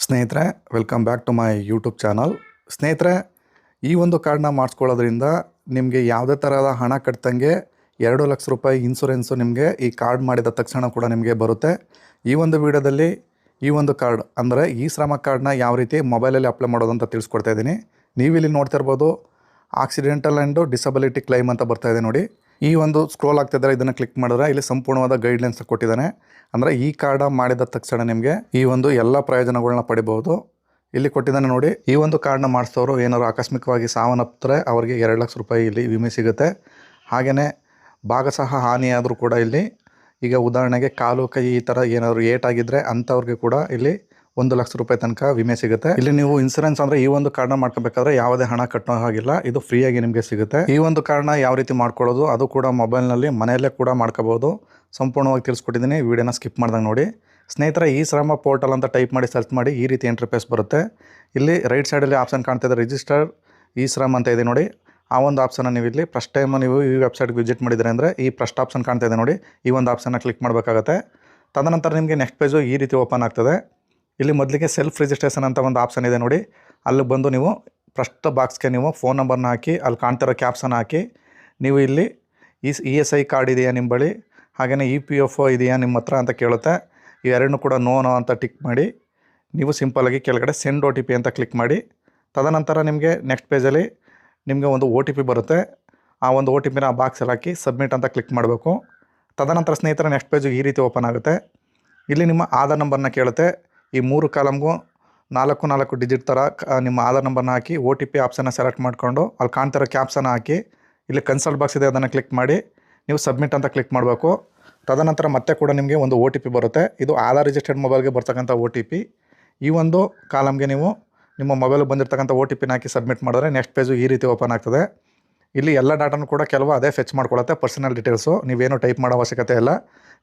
ಸ್ನೇಹಿತರೆ, welcome back to my YouTube channel. ಸ್ನೇಹಿತರೆ, ಈ ಒಂದು ಕಾರ್ಡ್ನ ಮಾಡಿಸ್ಕೊಳ್ಳೋದ್ರಿಂದ ನಿಮಗೆ ಯಾವುದೇ ಥರದ ಹಣ ಕಟ್ಟಂಗೆ 2 ಲಕ್ಷ ರೂಪಾಯಿ ಇನ್ಸೂರೆನ್ಸು ನಿಮಗೆ ಈ ಕಾರ್ಡ್ ಮಾಡಿದ ತಕ್ಷಣ ಕೂಡ ನಿಮಗೆ ಬರುತ್ತೆ. ಈ ಒಂದು ವಿಡಿಯೋದಲ್ಲಿ ಈ ಒಂದು ಕಾರ್ಡ್ ಅಂದರೆ ಈ ಶ್ರಮ ಕಾರ್ಡ್ನ ಯಾವ ರೀತಿ ಮೊಬೈಲಲ್ಲಿ ಅಪ್ಲೈ ಮಾಡೋದು ಅಂತ ತಿಳಿಸ್ಕೊಡ್ತಾ ಇದ್ದೀನಿ. ನೀವು ಇಲ್ಲಿ ನೋಡ್ತಿರ್ಬೋದು, ಆಕ್ಸಿಡೆಂಟಲ್ ಆ್ಯಂಡ್ ಡಿಸಬಿಲಿಟಿ ಕ್ಲೈಮ್ ಅಂತ ಬರ್ತಾ ಇದೆ ನೋಡಿ. ಈ ಒಂದು ಸ್ಕ್ರೋಲ್ ಆಗ್ತಿದ್ದಾರೆ, ಇದನ್ನು ಕ್ಲಿಕ್ ಮಾಡಿದ್ರೆ ಇಲ್ಲಿ ಸಂಪೂರ್ಣವಾದ ಗೈಡ್ಲೈನ್ಸ್ ಕೊಟ್ಟಿದ್ದಾನೆ. ಅಂದರೆ ಈ ಕಾರ್ಡ್ ಮಾಡಿದ ತಕ್ಷಣ ನಿಮಗೆ ಈ ಒಂದು ಎಲ್ಲ ಪ್ರಯೋಜನಗಳನ್ನ ಪಡಿಬಹುದು. ಇಲ್ಲಿ ಕೊಟ್ಟಿದ್ದಾನೆ ನೋಡಿ. ಈ ಒಂದು ಕಾರ್ಡ್ನ ಮಾಡಿಸೋರು ಏನಾದ್ರು ಆಕಸ್ಮಿಕವಾಗಿ ಸಾವನ್ನಪ್ಪಿದ್ರೆ ಅವರಿಗೆ 2 ಲಕ್ಷ ರೂಪಾಯಿ ಇಲ್ಲಿ ವಿಮೆ ಸಿಗುತ್ತೆ. ಹಾಗೆಯೇ ಭಾಗಶಃ ಹಾನಿಯಾದರೂ ಕೂಡ ಇಲ್ಲಿ, ಈಗ ಉದಾಹರಣೆಗೆ ಕಾಲು ಕೈ ಈ ಥರ ಏನಾದರೂ ಏಟಾಗಿದ್ದರೆ ಅಂಥವ್ರಿಗೆ ಕೂಡ ಇಲ್ಲಿ 1 ಲಕ್ಷ ರೂಪಾಯಿ ತನಕ ವಿಮೆ ಸಿಗುತ್ತೆ. ಇಲ್ಲಿ ನೀವು ಇನ್ಸೂರೆನ್ಸ್ ಅಂದರೆ ಈ ಒಂದು ಕಾರ್ಡ್ನ ಮಾಡ್ಕೋಬೇಕಾದ್ರೆ ಯಾವುದೇ ಹಣ ಕಟ್ಟೋ ಹಾಗಿಲ್ಲ, ಇದು ಫ್ರೀಯಾಗಿ ನಿಮಗೆ ಸಿಗುತ್ತೆ. ಈ ಒಂದು ಕಾರ್ಡ್ನ ಯಾವ ರೀತಿ ಮಾಡ್ಕೊಳ್ಳೋದು ಅದು ಕೂಡ ಮೊಬೈಲ್ನಲ್ಲಿ ಮನೆಯಲ್ಲೇ ಕೂಡ ಮಾಡ್ಕೋಬೋದು. ಸಂಪೂರ್ಣವಾಗಿ ತಿಳಿಸ್ಕೊಟ್ಟಿದ್ದೀನಿ, ವಿಡಿಯೋನ ಸ್ಕಿಪ್ ಮಾಡ್ದಂಗೆ ನೋಡಿ. ಸ್ನೇಹಿತರೆ, ಈ ಶ್ರಮ ಪೋರ್ಟಲ್ ಅಂತ ಟೈಪ್ ಮಾಡಿ ಸರ್ಚ್ ಮಾಡಿ ಈ ರೀತಿ ಇಂಟರ್ಫೇಸ್ ಬರುತ್ತೆ. ಇಲ್ಲಿ ರೈಟ್ ಸೈಡಲ್ಲಿ ಆಪ್ಷನ್ ಕಾಣ್ತಿದೆ, ರಿಜಿಸ್ಟರ್ ಈ ಶ್ರಮ್ ಅಂತ ಇದೆ ನೋಡಿ. ಆ ಒಂದು ಆಪ್ಷನ್ನ ನೀವು ಇಲ್ಲಿ ಫಸ್ಟ್ ಟೈಮ್ ನೀವು ಈ ವೆಬ್ಸೈಟ್ಗೆ ವಿಸಿಟ್ ಮಾಡಿದರೆ ಅಂದರೆ ಈ ಫಸ್ಟ್ ಆಪ್ಷನ್ ಕಾಣ್ತಾ ಇದೆ ನೋಡಿ, ಈ ಒಂದು ಆಪ್ಷನ್ನ ಕ್ಲಿಕ್ ಮಾಡಬೇಕಾಗತ್ತೆ. ತದನಂತರ ನಿಮಗೆ ನೆಕ್ಸ್ಟ್ ಪೇಜು ಈ ರೀತಿ ಓಪನ್ ಆಗ್ತದೆ. ಇಲ್ಲಿ ಮೊದಲಿಗೆ ಸೆಲ್ಫ್ ರಿಜಿಸ್ಟ್ರೇಷನ್ ಅಂತ ಒಂದು ಆಪ್ಷನ್ ಇದೆ ನೋಡಿ. ಅಲ್ಲಿ ಬಂದು ನೀವು ಫಸ್ಟ್ ಬಾಕ್ಸ್ಗೆ ನೀವು ಫೋನ್ ನಂಬರ್ನ ಹಾಕಿ, ಅಲ್ಲಿ ಕಾಣ್ತಿರೋ ಕ್ಯಾಪ್ಸನ್ನ ಹಾಕಿ, ನೀವು ಇಲ್ಲಿ ESI ಕಾರ್ಡ್ ಇದೆಯಾ ನಿಮ್ಮ ಬಳಿ, ಹಾಗೆಯೇ EPFO ಇದೆಯಾ ನಿಮ್ಮ ಹತ್ರ ಅಂತ ಕೇಳುತ್ತೆ. ಇವೆರಡನ್ನೂ ಕೂಡ ನೋ ಅಂತ ಟಿಕ್ ಮಾಡಿ ನೀವು ಸಿಂಪಲಾಗಿ ಕೆಳಗಡೆ ಸೆಂಡ್ OTP ಅಂತ ಕ್ಲಿಕ್ ಮಾಡಿ. ತದನಂತರ ನಿಮಗೆ ನೆಕ್ಸ್ಟ್ ಪೇಜಲ್ಲಿ ನಿಮಗೆ ಒಂದು OTP ಬರುತ್ತೆ. ಆ ಒಂದು OTPನ ಆ ಬಾಕ್ಸಲ್ಲಿ ಹಾಕಿ ಸಬ್ಮಿಟ್ ಅಂತ ಕ್ಲಿಕ್ ಮಾಡಬೇಕು. ತದನಂತರ ಸ್ನೇಹಿತರೆ, ನೆಕ್ಸ್ಟ್ ಪೇಜು ಈ ರೀತಿ ಓಪನ್ ಆಗುತ್ತೆ. ಇಲ್ಲಿ ನಿಮ್ಮ ಆಧಾರ್ ನಂಬರ್ನ ಕೇಳುತ್ತೆ. ಈ 3 ಕಾಲಮ್ಗೂ 4 ಡಿಜಿಟ್ ಥರ ನಿಮ್ಮ ಆಧಾರ್ ನಂಬರ್ನ ಹಾಕಿ OTP ಆಪ್ಷನ್ನ ಸೆಲೆಕ್ಟ್ ಮಾಡಿಕೊಂಡು ಅಲ್ಲಿ ಕಾಣ್ತಿರೋ ಕ್ಯಾಪ್ಸನ್ನ ಹಾಕಿ ಇಲ್ಲಿ ಕನ್ಸಲ್ಟ್ ಬಾಕ್ಸ್ ಇದೆ, ಅದನ್ನು ಕ್ಲಿಕ್ ಮಾಡಿ ನೀವು ಸಬ್ಮಿಟ್ ಅಂತ ಕ್ಲಿಕ್ ಮಾಡಬೇಕು. ತದನಂತರ ಮತ್ತೆ ಕೂಡ ನಿಮಗೆ ಒಂದು OTP ಬರುತ್ತೆ. ಇದು ಆಧಾರ್ ರಿಜಿಸ್ಟರ್ಡ್ ಮೊಬೈಲ್ಗೆ ಬರ್ತಕ್ಕಂಥ OTP. ಈ ಒಂದು ಕಾಲಮ್ಗೆ ನೀವು ನಿಮ್ಮ ಮೊಬೈಲ್ಗೆ ಬಂದಿರತಕ್ಕಂಥ OTPನ ಹಾಕಿ ಸಬ್ಮಿಟ್ ಮಾಡಿದ್ರೆ ನೆಕ್ಸ್ಟ್ ಪೇಜು ಈ ರೀತಿ ಓಪನ್ ಆಗ್ತದೆ. ಇಲ್ಲಿ ಎಲ್ಲ ಡಾಟಾನು ಕೂಡ ಕೆಲವು ಅದೇ ಫೆಚ್ ಮಾಡ್ಕೊಳ್ಳುತ್ತೆ, ಪರ್ಸನಲ್ ಡೀಟೇಲ್ಸು. ನೀವೇನು ಟೈಪ್ ಮಾಡೋ ಅವಶ್ಯಕತೆ ಇಲ್ಲ.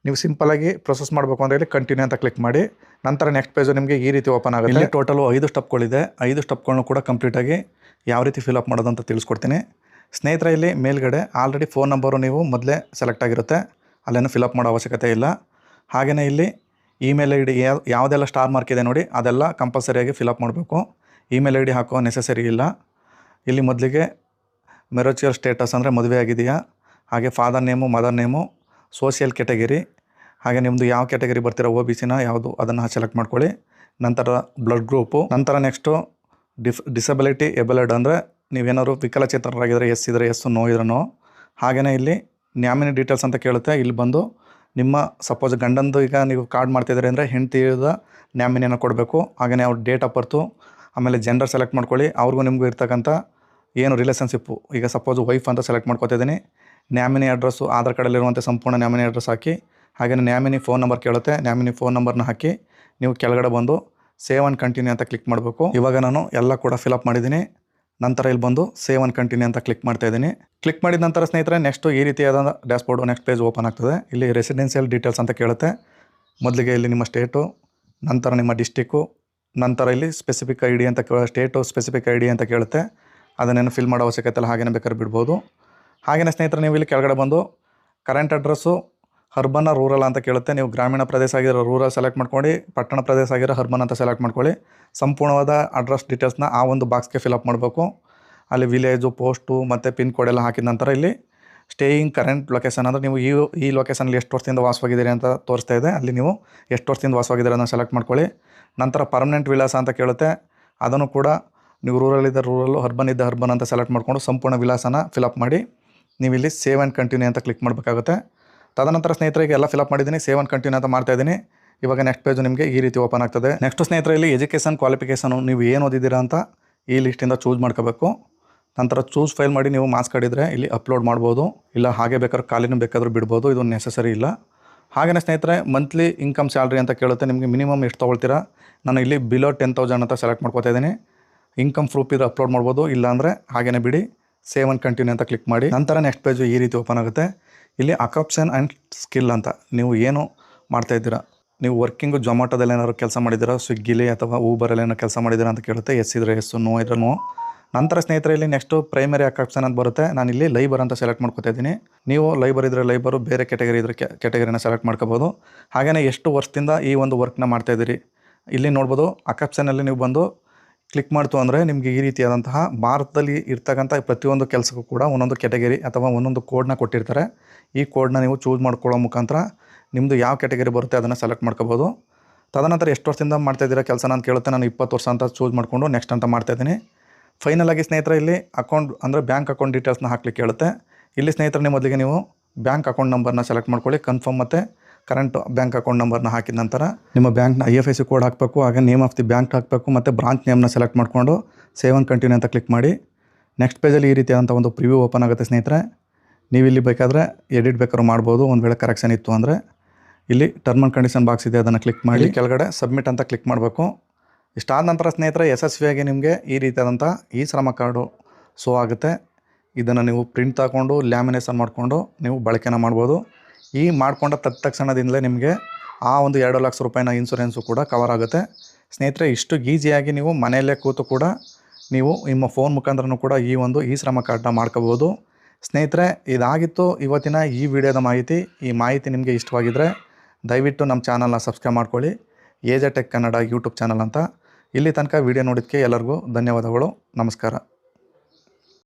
ನೀವು ಸಿಂಪಲಾಗಿ ಪ್ರೊಸೆಸ್ ಮಾಡಬೇಕು ಅಂದರೆ ಇಲ್ಲಿ ಕಂಟಿನ್ಯೂ ಅಂತ ಕ್ಲಿಕ್ ಮಾಡಿ ನಂತರ ನೆಕ್ಸ್ಟ್ ಪೇಜು ನಿಮಗೆ ಈ ರೀತಿ ಓಪನ್ ಆಗುತ್ತೆ. ಇಲ್ಲಿ ಟೋಟಲು 5 ಸ್ಟೆಪ್ಗಳಿದೆ. 5 ಸ್ಟೆಪ್ಗಳನ್ನು ಕೂಡ ಕಂಪ್ಲೀಟಾಗಿ ಯಾವ ರೀತಿ ಫಿಲಪ್ ಮಾಡೋದು ಅಂತ ತಿಳಿಸ್ಕೊಡ್ತೀನಿ. ಸ್ನೇಹಿತರೆ, ಇಲ್ಲಿ ಮೇಲ್ಗಡೆ ಆಲ್ರೆಡಿ ಫೋನ್ ನಂಬರು ನೀವು ಮೊದಲೇ ಸೆಲೆಕ್ಟ್ ಆಗಿರುತ್ತೆ, ಅಲ್ಲೇನು ಫಿಲಪ್ ಮಾಡೋ ಅವಶ್ಯಕತೆ ಇಲ್ಲ. ಹಾಗೆಯೇ ಇಲ್ಲಿ ಇಮೇಲ್ ID ಯಾವುದೆಲ್ಲ ಸ್ಟಾರ್ ಮಾರ್ಕ್ ಇದೆ ನೋಡಿ, ಅದೆಲ್ಲ ಕಂಪಲ್ಸರಿಯಾಗಿ ಫಿಲಪ್ ಮಾಡಬೇಕು. ಇಮೇಲ್ ID ಹಾಕೋ ನೆಸೆಸರಿ ಇಲ್ಲ. ಇಲ್ಲಿ ಮೊದಲಿಗೆ ಮೆರಚುವಲ್ ಸ್ಟೇಟಸ್ ಅಂದರೆ ಮದುವೆ ಆಗಿದೆಯಾ, ಹಾಗೆ father name, mother name, social category, ಹಾಗೆ ನಿಮ್ಮದು ಯಾವ ಕ್ಯಾಟಗರಿ ಬರ್ತಿರೋ OBCನ ಯಾವುದು ಅದನ್ನು ಸೆಲೆಕ್ಟ್ ಮಾಡ್ಕೊಳ್ಳಿ. ನಂತರ ಬ್ಲಡ್ ಗ್ರೂಪು, ನಂತರ ನೆಕ್ಸ್ಟು ಡಿಸಬಿಲಿಟಿ ಎಬಲ್ಡ್ ಅಂದರೆ ನೀವೇನಾದ್ರು ವಿಕಲಚೇತನರಾಗಿದ್ದರೆ ಎಸ್ ಇದ್ದರೆ ಎಸ್, ನೋ ಇದ್ರೆ ನೋ. ಹಾಗೆಯೇ ಇಲ್ಲಿ ನ್ಯಾಮಿನಿ ಡೀಟೇಲ್ಸ್ ಅಂತ ಕೇಳುತ್ತೆ. ಇಲ್ಲಿ ಬಂದು ನಿಮ್ಮ ಸಪೋಸ್ ಗಂಡಂದು ಈಗ ನೀವು ಕಾರ್ಡ್ ಮಾಡ್ತಿದ್ದೀರಿ ಅಂದರೆ ಹೆಂಡ್ತಿದ ನ್ಯಾಮಿನಿಯನ್ನು ಕೊಡಬೇಕು. ಹಾಗೆಯೇ ಅವ್ರ ಡೇಟ್ ಆಫ್ ಬರ್ತು, ಆಮೇಲೆ ಜೆಂಡರ್ ಸೆಲೆಕ್ಟ್ ಮಾಡ್ಕೊಳ್ಳಿ. ಅವ್ರಿಗೂ ನಿಮಗೂ ಇರ್ತಕ್ಕಂಥ ಏನು ರಿಲೇಷನ್ಶಿಪ್ಪು, ಈಗ ಸಪೋಸ್ ವೈಫ್ ಅಂತ ಸೆಲೆಕ್ಟ್ ಮಾಡ್ಕೊತಿದ್ದೀನಿ. ನ್ಯಾಮಿನಿ ಅಡ್ರೆಸ್ಸು ಆಧಾರ್ ಕಾರ್ಡಲ್ಲಿರುವಂಥ ಸಂಪೂರ್ಣ ನ್ಯಾಮಿನಿ ಅಡ್ರೆಸ್ ಹಾಕಿ, ಹಾಗೆಯೇ ನ್ಯಾಮಿನಿ ಫೋನ್ ನಂಬರ್ ಕೇಳುತ್ತೆ, ನ್ಯಾಮಿನಿ ಫೋನ್ ನಂಬರ್ನ ಹಾಕಿ ನೀವು ಕೆಳಗಡೆ ಬಂದು ಸೇವ್ ಆ್ಯಂಡ್ ಕಂಟಿನ್ಯೂ ಅಂತ ಕ್ಲಿಕ್ ಮಾಡಬೇಕು. ಇವಾಗ ನಾನು ಎಲ್ಲ ಕೂಡ ಫಿಲಪ್ ಮಾಡಿದ್ದೀನಿ. ನಂತರ ಇಲ್ಲಿ ಬಂದು ಸೇವ್ ಆ್ಯಂಡ್ ಕಂಟಿನ್ಯೂ ಅಂತ ಕ್ಲಿಕ್ ಮಾಡ್ತಾಯಿದ್ದೀನಿ. ಕ್ಲಿಕ್ ಮಾಡಿದ ನಂತರ ಸ್ನೇಹಿತರೆ, ನೆಕ್ಸ್ಟು ಈ ರೀತಿಯಾದ ಡ್ಯಾಶ್ಬೋರ್ಡು ನೆಕ್ಸ್ಟ್ ಪೇಜ್ ಓಪನ್ ಆಗ್ತದೆ. ಇಲ್ಲಿ ರೆಸಿಡೆನ್ಷಿಯಲ್ ಡೀಟೇಲ್ಸ್ ಅಂತ ಕೇಳುತ್ತೆ. ಮೊದಲಿಗೆ ಇಲ್ಲಿ ನಿಮ್ಮ ಸ್ಟೇಟು, ನಂತರ ನಿಮ್ಮ ಡಿಸ್ಟಿಕ್ಕು, ನಂತರ ಇಲ್ಲಿ ಸ್ಪೆಸಿಫಿಕ್ ID ಅಂತ ಸ್ಟೇಟು ಸ್ಪೆಸಿಫಿಕ್ ID ಅಂತ ಕೇಳುತ್ತೆ. ಅದನ್ನೇನು ಫಿಲ್ ಮಾಡೋ ಅವಶ್ಯಕತೆ ಇಲ್ಲ, ಹಾಗೆಯೇ ಬೇಕಾದ್ರೆ ಬಿಡ್ಬೋದು. ಹಾಗೆಯೇ ಸ್ನೇಹಿತರೆ, ನೀವು ಇಲ್ಲಿ ಕೆಳಗಡೆ ಬಂದು ಕರೆಂಟ್ ಅಡ್ರೆಸ್ಸು ಅರ್ಬನ್ ರೂರಲ್ ಅಂತ ಕೇಳುತ್ತೆ. ನೀವು ಗ್ರಾಮೀಣ ಪ್ರದೇಶ ಆಗಿರೋ ರೂರಲ್ ಸೆಲೆಕ್ಟ್ ಮಾಡ್ಕೊಂಡು, ಪಟ್ಟಣ ಪ್ರದೇಶ ಆಗಿರೋ ಅರ್ಬನ್ ಅಂತ ಸೆಲೆಕ್ಟ್ ಮಾಡ್ಕೊಳ್ಳಿ. ಸಂಪೂರ್ಣವಾದ ಅಡ್ರೆಸ್ ಡೀಟೇಲ್ಸ್ನ ಆ ಒಂದು ಬಾಕ್ಸ್ಗೆ ಫಿಲಪ್ ಮಾಡಬೇಕು. ಅಲ್ಲಿ ವಿಲೇಜು, ಪೋಸ್ಟು ಮತ್ತು ಪಿನ್ ಕೋಡ್ ಎಲ್ಲ ಹಾಕಿದ ನಂತರ ಇಲ್ಲಿ ಸ್ಟೇಯಿಂಗ್ ಕರೆಂಟ್ ಲೊಕೇಶನ್ ಅಂದರೆ ನೀವು ಈ ಲೊಕೇಶನಲ್ಲಿ ಎಷ್ಟು ವರ್ಷದಿಂದ ವಾಸವಾಗಿದ್ದೀರಿ ಅಂತ ತೋರಿಸ್ತಾ ಇದೆ. ಅಲ್ಲಿ ನೀವು ಎಷ್ಟು ವರ್ಷದಿಂದ ವಾಸವಾಗಿದ್ದೀರಿ ಅದನ್ನು ಸೆಲೆಕ್ಟ್ ಮಾಡ್ಕೊಳ್ಳಿ. ನಂತರ ಪರ್ಮನೆಂಟ್ ವಿಳಾಸ ಅಂತ ಕೇಳುತ್ತೆ. ಅದನ್ನು ಕೂಡ ನೀವು ರೂರಲ್ ಇದ್ದ ರೂರಲ್ಲು, ಅರ್ಬನ್ ಇದ್ದ ಅರ್ಬನ್ ಅಂತ ಸೆಲೆಕ್ಟ್ ಮಾಡಿಕೊಂಡು ಸಂಪೂರ್ಣ ವಿಳಾಸನ ಫಿಲಪ್ ಮಾಡಿ ನೀವು ಇಲ್ಲಿ ಸೇವ್ ಆ್ಯಂಡ್ ಕಂಟಿನ್ಯೂ ಅಂತ ಕ್ಲಿಕ್ ಮಾಡಬೇಕಾಗುತ್ತೆ. ತದನಂತರ ಸ್ನೇಹಿತರಿಗೆ ಎಲ್ಲ ಫಿಲಪ್ ಮಾಡಿದ್ದೀನಿ, ಸೇವ್ ಆ್ಯಂಡ್ ಕಂಟಿನ್ಯೂ ಅಂತ ಮಾಡ್ತಾಯಿದ್ದೀನಿ. ಇವಾಗ ನೆಕ್ಸ್ಟ್ ಪೇಜು ನಿಮಗೆ ಈ ರೀತಿ ಓಪನ್ ಆಗ್ತದೆ. ನೆಕ್ಸ್ಟ್ ಸ್ನೇಹಿತರೆ, ಇಲ್ಲಿ ಎಜುಕೇಷನ್ ಕ್ವಾಲಿಫಿಕೇಷನು ನೀವು ಏನು ಓದಿದ್ದೀರಾ ಅಂತ ಈ ಲಿಸ್ಟಿಂದ ಚೂಸ್ ಮಾಡ್ಕೋಬೇಕು. ನಂತರ ಚೂಸ್ ಫೈಲ್ ಮಾಡಿ ನೀವು ಮಾರ್ಕ್ಸ್ ಕಾರ್ಡ್ ಇದ್ದರೆ ಇಲ್ಲಿ ಅಪ್ಲೋಡ್ ಮಾಡ್ಬೋದು, ಇಲ್ಲ ಹಾಗೆ ಬೇಕಾದ್ರೆ ಖಾಲಿನೂ ಬೇಕಾದರೂ ಬಿಡ್ಬೋದು, ಇದು ನೆಸಸರಿ ಇಲ್ಲ. ಹಾಗೆಯೇ ಸ್ನೇಹಿತರೆ, ಮಂತ್ಲಿ ಇನ್ಕಮ್ ಸ್ಯಾಲ್ರಿ ಅಂತ ಕೇಳುತ್ತೆ. ನಿಮಗೆ ಮಿನಿಮಮ್ ಎಷ್ಟು ತೊಗೊಳ್ತೀರಾ. ನಾನು ಇಲ್ಲಿ ಬಿಲೋ 10,000 ಅಂತ ಸೆಲೆಕ್ಟ್ ಮಾಡ್ಕೊತಾ ಇದ್ದೀನಿ. ಇನ್ಕಮ್ ಪ್ರೂಫ್ ಇದ್ರೆ ಅಪ್ಲೋಡ್ ಮಾಡ್ಬೋದು, ಇಲ್ಲಾಂದರೆ ಹಾಗೆಯೇ ಬಿಡಿ. ಸೇವ್ ಆ್ಯಂಡ್ ಕಂಟಿನ್ಯೂ ಅಂತ ಕ್ಲಿಕ್ ಮಾಡಿ ನಂತರ ನೆಕ್ಸ್ಟ್ ಪೇಜು ಈ ರೀತಿ ಓಪನ್ ಆಗುತ್ತೆ. ಇಲ್ಲಿ ಅಕಾಪ್ಷನ್ ಆ್ಯಂಡ್ ಸ್ಕಿಲ್ ಅಂತ ನೀವು ಏನು ಮಾಡ್ತಾಯಿದ್ದೀರಾ, ನೀವು ವರ್ಕಿಂಗು ಜೊಮ್ಯಾಟೋದಲ್ಲಿ ಏನಾದ್ರು ಕೆಲಸ ಮಾಡಿದ್ದೀರಾ, ಸ್ವಿಗ್ಗಿಲಿ ಅಥವಾ ಊಬರಲ್ಲಿ ಏನೋ ಕೆಲಸ ಮಾಡಿದ್ದೀರಾ ಅಂತ ಕೇಳುತ್ತೆ. ಎಸ್ ಇದ್ದರೆ ಎಸ್ಸು, ನೋ ಇದ್ರೆ ನೋ. ನಂತರ ಸ್ನೇಹಿತರೆ, ಇಲ್ಲಿ ನೆಕ್ಸ್ಟು ಪ್ರೈಮರಿ ಅಕಾಪ್ಷನ್ ಅಂತ ಬರುತ್ತೆ. ನಾನು ಇಲ್ಲಿ ಲೈಬರ್ ಅಂತ ಸೆಲೆಕ್ಟ್ ಮಾಡ್ಕೊತಾ ಇದ್ದೀನಿ. ನೀವು ಲೈಬರ್ ಇದ್ದರೆ ಲೈಬರು, ಬೇರೆ ಕ್ಯಾಟಗರಿ ಇದ್ದರೆ ಕ್ಯಾಟಗರಿನ ಸೆಲೆಕ್ಟ್ ಮಾಡ್ಕೋಬೋದು. ಹಾಗೆಯೇ ಎಷ್ಟು ವರ್ಷದಿಂದ ಈ ಒಂದು ವರ್ಕ್ನ ಮಾಡ್ತಾಯಿದ್ದೀರಿ ಇಲ್ಲಿ ನೋಡ್ಬೋದು ಆಪ್ಷನಲ್ಲಿ ನೀವು ಬಂದು ಕ್ಲಿಕ್ ಮಾಡ್ತು ಅಂದರೆ ನಿಮಗೆ ಈ ರೀತಿಯಾದಂತಹ ಭಾರತದಲ್ಲಿ ಇರ್ತಕ್ಕಂಥ ಪ್ರತಿಯೊಂದು ಕೆಲಸಕ್ಕೂ ಕೂಡ ಒಂದೊಂದು ಕ್ಯಾಟಗರಿ ಅಥವಾ ಒಂದೊಂದು ಕೋಡ್ನ ಕೊಟ್ಟಿರ್ತಾರೆ. ಈ ಕೋಡ್ನ ನೀವು ಚೂಸ್ ಮಾಡ್ಕೊಳ್ಳೋ ಮುಖಾಂತರ ನಿಮ್ಮದು ಯಾವ ಕ್ಯಾಟಗರಿ ಬರುತ್ತೆ ಅದನ್ನು ಸೆಲೆಕ್ಟ್ ಮಾಡ್ಕೋಬೋದು. ತದನಂತರ ಎಷ್ಟು ವರ್ಷದಿಂದ ಮಾಡ್ತಾಯಿದ್ದೀರಾ ಕೆಲಸನ ಅಂತ ಕೇಳುತ್ತೆ. ನಾನು 20 ವರ್ಷ ಅಂತ ಚೂಸ್ ಮಾಡಿಕೊಂಡು ನೆಕ್ಸ್ಟ್ ಅಂತ ಮಾಡ್ತಾಯಿದ್ದೀನಿ. ಫೈನಲಾಗಿ ಸ್ನೇಹಿತರೆ ಇಲ್ಲಿ ಅಕೌಂಟ್ ಅಂದರೆ ಬ್ಯಾಂಕ್ ಅಕೌಂಟ್ ಡೀಟೇಲ್ಸ್ನ ಹಾಕ್ಲಿಕ್ಕೆ ಹೇಳುತ್ತೆ. ಇಲ್ಲಿ ಸ್ನೇಹಿತರೆ ಮೊದಲಿಗೆ ನೀವು ಬ್ಯಾಂಕ್ ಅಕೌಂಟ್ ನಂಬರ್ನ ಸೆಲೆಕ್ಟ್ ಮಾಡ್ಕೊಳ್ಳಿ. ಕನ್ಫರ್ಮ್ ಮತ್ತು ಕರೆಂಟ್ ಬ್ಯಾಂಕ್ ಅಕೌಂಟ್ ನಂಬರ್ನ ಹಾಕಿದ ನಂತರ ನಿಮ್ಮ ಬ್ಯಾಂಕ್ನ IFSC ಕೋಡ್ ಹಾಕಬೇಕು. ಹಾಗೆ ನೇಮ್ ಆಫ್ ದಿ ಬ್ಯಾಂಕ್ ಹಾಕಬೇಕು ಮತ್ತು ಬ್ರಾಂಚ್ ನೇಮ್ನ ಸೆಲೆಕ್ಟ್ ಮಾಡಿಕೊಂಡು ಸೇವ್ ಆ್ಯಂಡ್ ಕಂಟಿನ್ಯೂ ಅಂತ ಕ್ಲಿಕ್ ಮಾಡಿ. ನೆಕ್ಸ್ಟ್ ಪೇಜಲ್ಲಿ ಈ ರೀತಿಯಾದಂಥ ಒಂದು ಪ್ರಿವ್ಯೂ ಓಪನ್ ಆಗುತ್ತೆ ಸ್ನೇಹಿತರೆ. ನೀವು ಇಲ್ಲಿ ಬೇಕಾದರೆ ಎಡಿಟ್ ಬೇಕಾದ್ರೂ ಮಾಡ್ಬೋದು. ಒಂದು ವೇಳೆ ಕರೆಕ್ಷನ್ ಇತ್ತು ಅಂದರೆ ಇಲ್ಲಿ ಟರ್ಮ್ ಆ್ಯಂಡ್ ಕಂಡೀಷನ್ ಬಾಕ್ಸ್ ಇದೆ, ಅದನ್ನು ಕ್ಲಿಕ್ ಮಾಡಿ ಕೆಳಗಡೆ ಸಬ್ಮಿಟ್ ಅಂತ ಕ್ಲಿಕ್ ಮಾಡಬೇಕು. ಇಷ್ಟಾದ ನಂತರ ಸ್ನೇಹಿತರೆ ಯಶಸ್ವಿಯಾಗಿ ನಿಮಗೆ ಈ ರೀತಿಯಾದಂಥ ಈ ಶ್ರಮ ಕಾರ್ಡು ಶೋ ಆಗುತ್ತೆ. ಇದನ್ನು ನೀವು ಪ್ರಿಂಟ್ ತಗೊಂಡು ಲ್ಯಾಮಿನೇಷನ್ ಮಾಡಿಕೊಂಡು ನೀವು ಬಳಕೆನ ಮಾಡ್ಬೋದು. ಈ ಮಾಡಿಕೊಂಡ ತಕ್ಷಣದಿಂದಲೇ ನಿಮಗೆ ಆ ಒಂದು 2 ಲಕ್ಷ ರೂಪಾಯಿನ ಇನ್ಸೂರೆನ್ಸು ಕೂಡ ಕವರ್ ಆಗುತ್ತೆ. ಸ್ನೇಹಿತರೆ ಇಷ್ಟು ಈಸಿಯಾಗಿ ನೀವು ಮನೆಯಲ್ಲೇ ಕೂತು ಕೂಡ ನೀವು ನಿಮ್ಮ ಫೋನ್ ಮುಖಾಂತರನೂ ಕೂಡ ಈ ಶ್ರಮ ಕಾರ್ಡನ್ನ ಮಾಡ್ಕೋಬೋದು. ಸ್ನೇಹಿತರೆ ಇದಾಗಿತ್ತು ಇವತ್ತಿನ ಈ ವಿಡಿಯೋದ ಮಾಹಿತಿ. ಈ ಮಾಹಿತಿ ನಿಮಗೆ ಇಷ್ಟವಾಗಿದ್ದರೆ ದಯವಿಟ್ಟು ನಮ್ಮ ಚಾನಲ್ನ ಸಬ್ಸ್ಕ್ರೈಬ್ ಮಾಡ್ಕೊಳ್ಳಿ. AJ tech Kannada YouTube channel ಅಂತ. ಇಲ್ಲಿ ತನಕ ವಿಡಿಯೋ ನೋಡಿದ್ದಕ್ಕೆ ಎಲ್ಲರಿಗೂ ಧನ್ಯವಾದಗಳು. ನಮಸ್ಕಾರ.